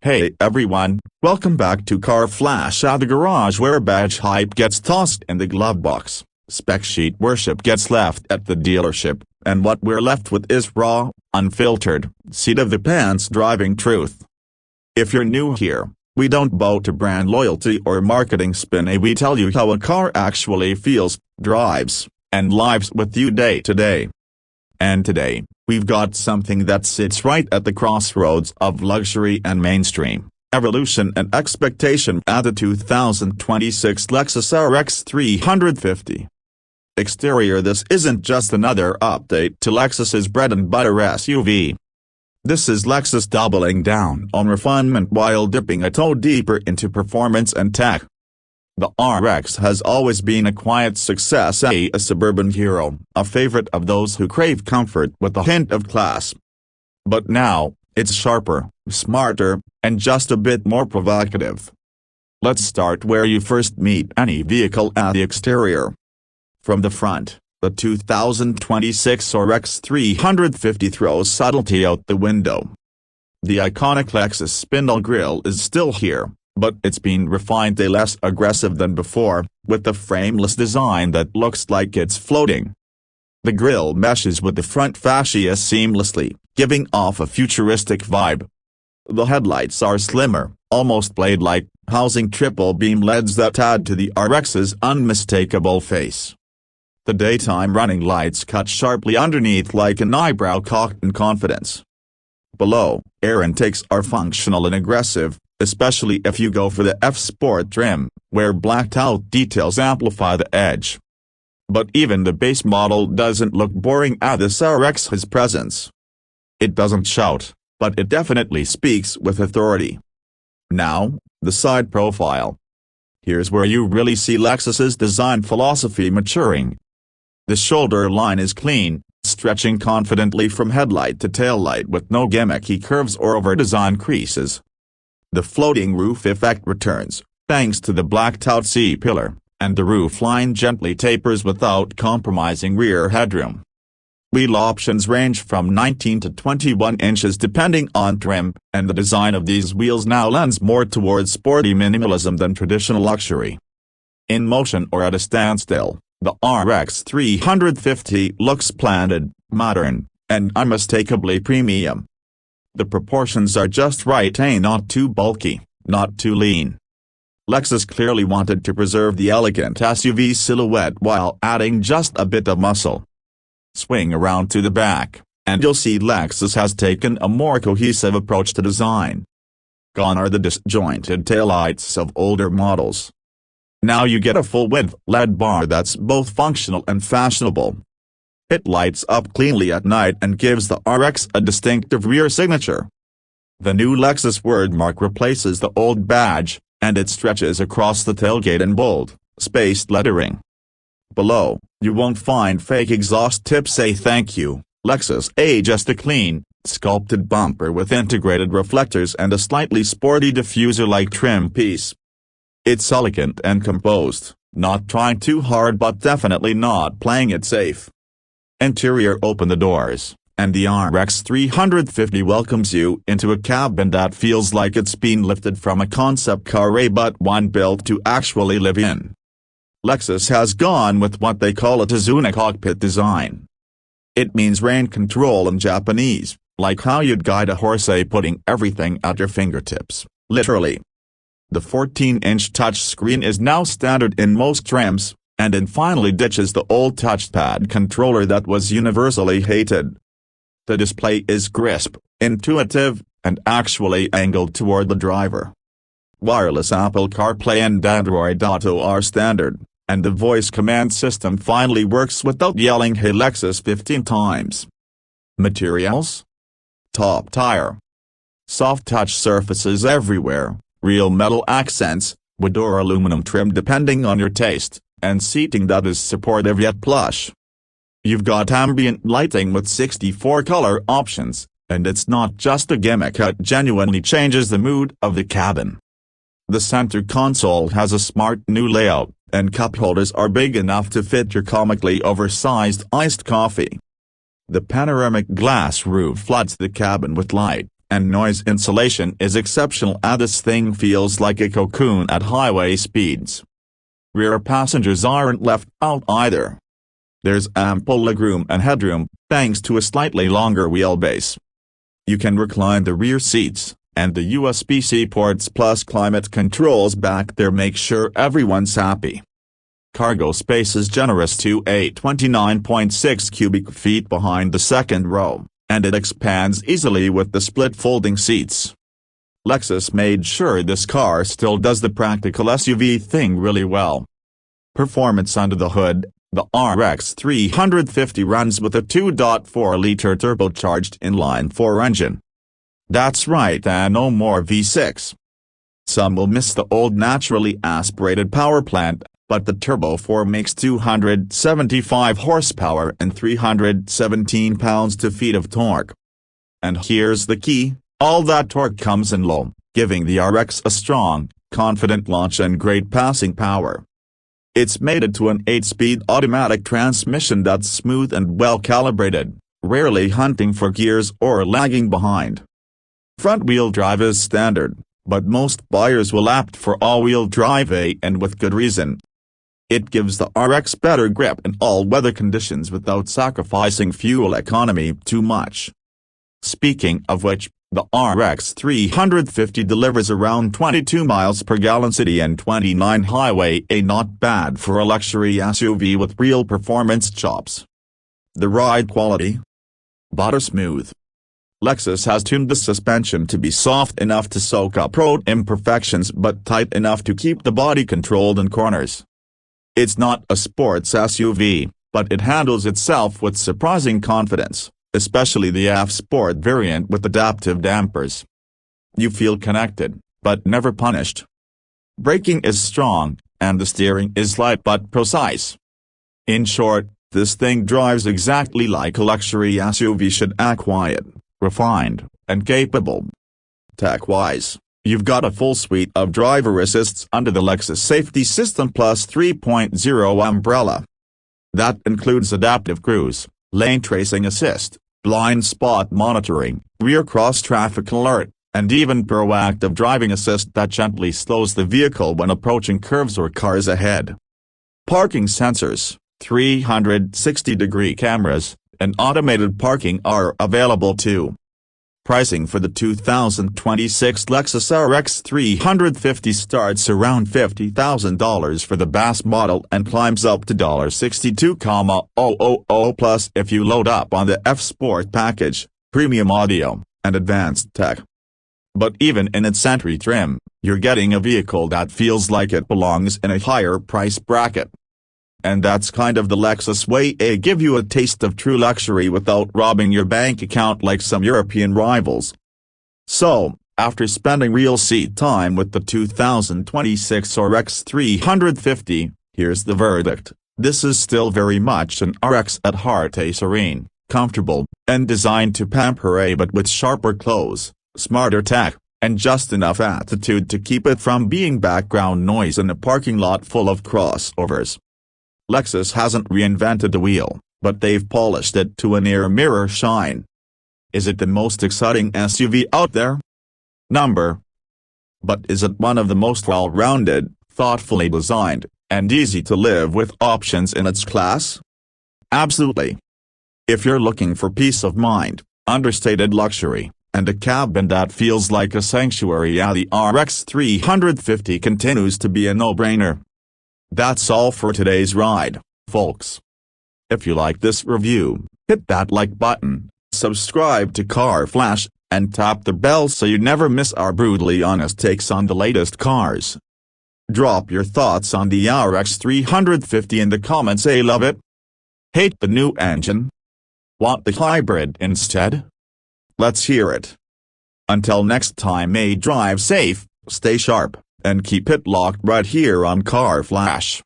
Hey everyone, welcome back to Car Flash at the garage, where badge hype gets tossed in the glove box, spec sheet worship gets left at the dealership, and what we're left with is raw, unfiltered, seat-of-the-pants driving truth. If you're new here, we don't bow to brand loyalty or marketing spin. We tell you how a car actually feels, drives, and lives with you day to day. And today, we've got something that sits right at the crossroads of luxury and mainstream, evolution and expectation at the 2026 Lexus RX 350. Exterior: this isn't just another update to Lexus's bread-and-butter SUV. This is Lexus doubling down on refinement while dipping a toe deeper into performance and tech. The RX has always been a quiet success, a suburban hero, a favorite of those who crave comfort with a hint of class. But now, it's sharper, smarter, and just a bit more provocative. Let's start where you first meet any vehicle: at the exterior. From the front, the 2026 RX 350 throws subtlety out the window. The iconic Lexus spindle grille is still here, but it's been refined, a less aggressive than before, with a frameless design that looks like it's floating. The grille meshes with the front fascia seamlessly, giving off a futuristic vibe. The headlights are slimmer, almost blade-like, housing triple beam LEDs that add to the RX's unmistakable face. The daytime running lights cut sharply underneath like an eyebrow cocked in confidence. Below, air intakes are functional and aggressive, especially if you go for the F-Sport trim, where blacked-out details amplify the edge. But even the base model doesn't look boring at this RX's presence. It doesn't shout, but it definitely speaks with authority. Now, the side profile. Here's where you really see Lexus's design philosophy maturing. The shoulder line is clean, stretching confidently from headlight to taillight with no gimmicky curves or over-designed creases. The floating roof effect returns, thanks to the blacked-out C-pillar, and the roofline gently tapers without compromising rear headroom. Wheel options range from 19 to 21 inches depending on trim, and the design of these wheels now lends more towards sporty minimalism than traditional luxury. In motion or at a standstill, the RX 350 looks planted, modern, and unmistakably premium. The proportions are just right, not too bulky, not too lean. Lexus clearly wanted to preserve the elegant SUV silhouette while adding just a bit of muscle. Swing around to the back, and you'll see Lexus has taken a more cohesive approach to design. Gone are the disjointed taillights of older models. Now you get a full-width LED bar that's both functional and fashionable. It lights up cleanly at night and gives the RX a distinctive rear signature. The new Lexus wordmark replaces the old badge, and it stretches across the tailgate in bold, spaced lettering. Below, you won't find fake exhaust tips. Say thank you, Lexus. Just a clean, sculpted bumper with integrated reflectors and a slightly sporty diffuser-like trim piece. It's elegant and composed, not trying too hard but definitely not playing it safe. Interior: open the doors, and the RX 350 welcomes you into a cabin that feels like it's been lifted from a concept car, but one built to actually live in. Lexus has gone with what they call a Tazuna cockpit design. It means rain control in Japanese, like how you'd guide a horse, putting everything at your fingertips, literally. The 14-inch touchscreen is now standard in most trims, and it finally ditches the old touchpad controller that was universally hated. The display is crisp, intuitive, and actually angled toward the driver. Wireless Apple CarPlay and Android Auto are standard, and the voice command system finally works without yelling "Hey Lexus" 15 times. Materials: top tire. Soft touch surfaces everywhere, real metal accents, wood or aluminum trim depending on your taste, and seating that is supportive yet plush. You've got ambient lighting with 64 color options, and it's not just a gimmick, it genuinely changes the mood of the cabin. The center console has a smart new layout, and cup holders are big enough to fit your comically oversized iced coffee. The panoramic glass roof floods the cabin with light, and noise insulation is exceptional, and this thing feels like a cocoon at highway speeds. Rear passengers aren't left out either. There's ample legroom and headroom, thanks to a slightly longer wheelbase. You can recline the rear seats, and the USB-C ports plus climate controls back there make sure everyone's happy. Cargo space is generous to a 29.6 cubic feet behind the second row, and it expands easily with the split folding seats. Lexus made sure this car still does the practical SUV thing really well. Performance under the hood: the RX 350 runs with a 2.4-liter turbocharged inline-4 engine. That's right, and no more V6. Some will miss the old naturally aspirated power plant, but the Turbo 4 makes 275 horsepower and 317 pounds-to-feet of torque. And here's the key: all that torque comes in low, giving the RX a strong, confident launch and great passing power. It's mated to an 8-speed automatic transmission that's smooth and well-calibrated, rarely hunting for gears or lagging behind. Front-wheel drive is standard, but most buyers will opt for all-wheel drive, and with good reason. It gives the RX better grip in all weather conditions without sacrificing fuel economy too much. Speaking of which, the RX 350 delivers around 22 miles per gallon city and 29 highway, not bad for a luxury SUV with real performance chops. The ride quality? Butter smooth. Lexus has tuned the suspension to be soft enough to soak up road imperfections but tight enough to keep the body controlled in corners. It's not a sports SUV, but it handles itself with surprising confidence, especially the F-Sport variant with adaptive dampers. You feel connected, but never punished. Braking is strong, and the steering is light but precise. In short, this thing drives exactly like a luxury SUV should: act quiet, refined, and capable. Tech-wise, you've got a full suite of driver assists under the Lexus Safety System Plus 3.0 umbrella. That includes adaptive cruise, lane tracing assist, blind spot monitoring, rear cross-traffic alert, and even proactive driving assist that gently slows the vehicle when approaching curves or cars ahead. Parking sensors, 360-degree cameras, and automated parking are available too. Pricing for the 2026 Lexus RX 350 starts around $50,000 for the base model and climbs up to $62,000 plus if you load up on the F-Sport package, premium audio, and advanced tech. But even in its entry trim, you're getting a vehicle that feels like it belongs in a higher price bracket. And that's kind of the Lexus way: give you a taste of true luxury without robbing your bank account like some European rivals. So, after spending real seat time with the 2026 RX 350, here's the verdict: this is still very much an RX at heart, a serene, comfortable, and designed to pamper, but with sharper clothes, smarter tech, and just enough attitude to keep it from being background noise in a parking lot full of crossovers. Lexus hasn't reinvented the wheel, but they've polished it to a near mirror shine. Is it the most exciting SUV out there? Number. But is it one of the most well-rounded, thoughtfully designed, and easy to live with options in its class? Absolutely. If you're looking for peace of mind, understated luxury, and a cabin that feels like a sanctuary, the RX 350 continues to be a no-brainer. That's all for today's ride, folks. If you like this review, hit that like button, subscribe to Car Flash, and tap the bell so you never miss our brutally honest takes on the latest cars. Drop your thoughts on the RX 350 in the comments. Love it? Hate the new engine? Want the hybrid instead? Let's hear it. Until next time, drive safe, stay sharp, and keep it locked right here on Car Flash.